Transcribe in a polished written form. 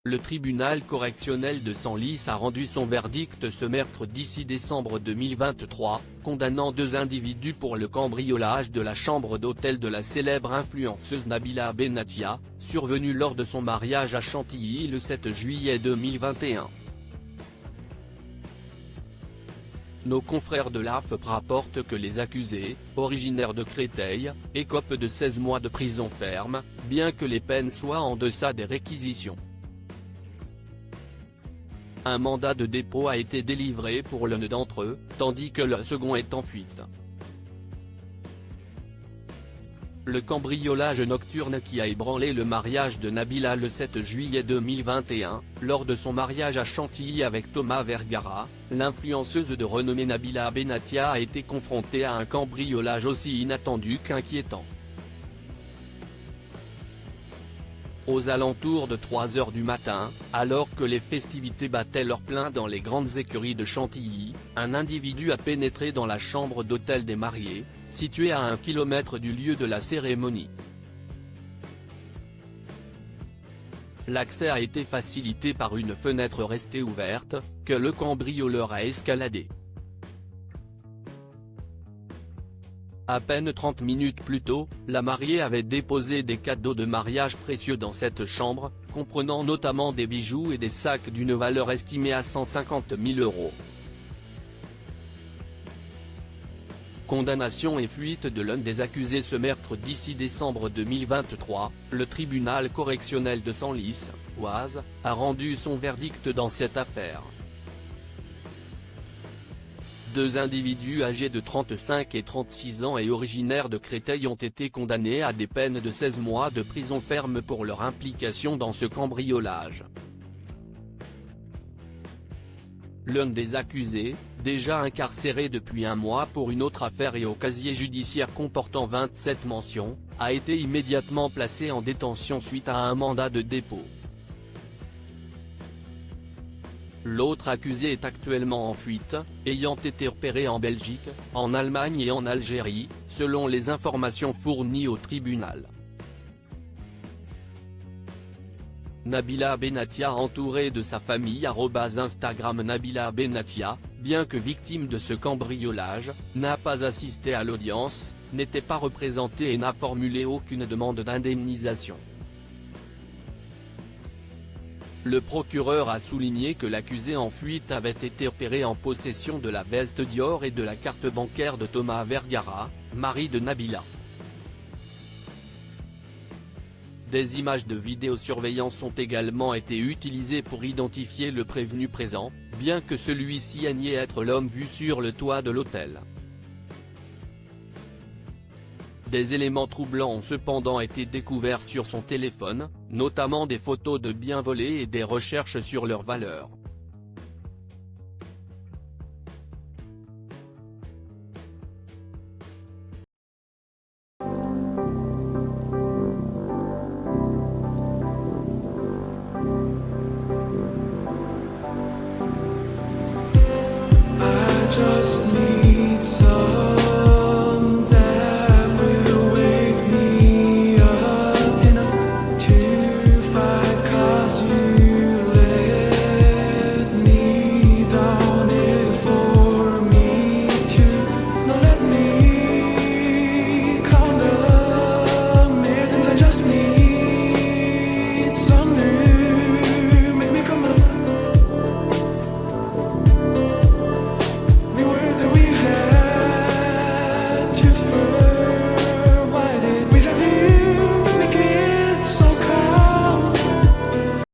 Le tribunal correctionnel de Senlis a rendu son verdict ce mercredi 6 décembre 2023, condamnant 2 individus pour le cambriolage de la chambre d'hôtel de la célèbre influenceuse Nabila Benatia, survenu lors de son mariage à Chantilly le 7 juillet 2021. Nos confrères de l'AFP rapportent que les accusés, originaires de Créteil, écopent de 16 mois de prison ferme, bien que les peines soient en deçà des réquisitions. Un mandat de dépôt a été délivré pour l'un d'entre eux, tandis que le second est en fuite. Le cambriolage nocturne qui a ébranlé le mariage de Nabila le 7 juillet 2021, lors de son mariage à Chantilly avec Thomas Vergara, l'influenceuse de renommée Nabila Benatia a été confrontée à un cambriolage aussi inattendu qu'inquiétant. Aux alentours de 3 h du matin, alors que les festivités battaient leur plein dans les grandes écuries de Chantilly, un individu a pénétré dans la chambre d'hôtel des mariés, située à 1 km du lieu de la cérémonie. L'accès a été facilité par une fenêtre restée ouverte, que le cambrioleur a escaladée. À peine 30 minutes plus tôt, la mariée avait déposé des cadeaux de mariage précieux dans cette chambre, comprenant notamment des bijoux et des sacs d'une valeur estimée à 150 000 €. Condamnation et fuite de l'un des accusés ce mercredi 6 décembre 2023, le tribunal correctionnel de Senlis, Oise, a rendu son verdict dans cette affaire. 2 individus âgés de 35 et 36 ans et originaires de Créteil ont été condamnés à des peines de 16 mois de prison ferme pour leur implication dans ce cambriolage. L'un des accusés, déjà incarcéré depuis 1 mois pour une autre affaire et au casier judiciaire comportant 27 mentions, a été immédiatement placé en détention suite à un mandat de dépôt. L'autre accusé est actuellement en fuite, ayant été repéré en Belgique, en Allemagne et en Algérie, selon les informations fournies au tribunal. Nabila Benatia entourée de sa famille @Instagram Nabila Benatia, bien que victime de ce cambriolage, n'a pas assisté à l'audience, n'était pas représentée et n'a formulé aucune demande d'indemnisation. Le procureur a souligné que l'accusé en fuite avait été repéré en possession de la veste Dior et de la carte bancaire de Thomas Vergara, mari de Nabila. Des images de vidéosurveillance ont également été utilisées pour identifier le prévenu présent, bien que celui-ci niait être l'homme vu sur le toit de l'hôtel. Des éléments troublants ont cependant été découverts sur son téléphone, notamment des photos de biens volés et des recherches sur leur valeur.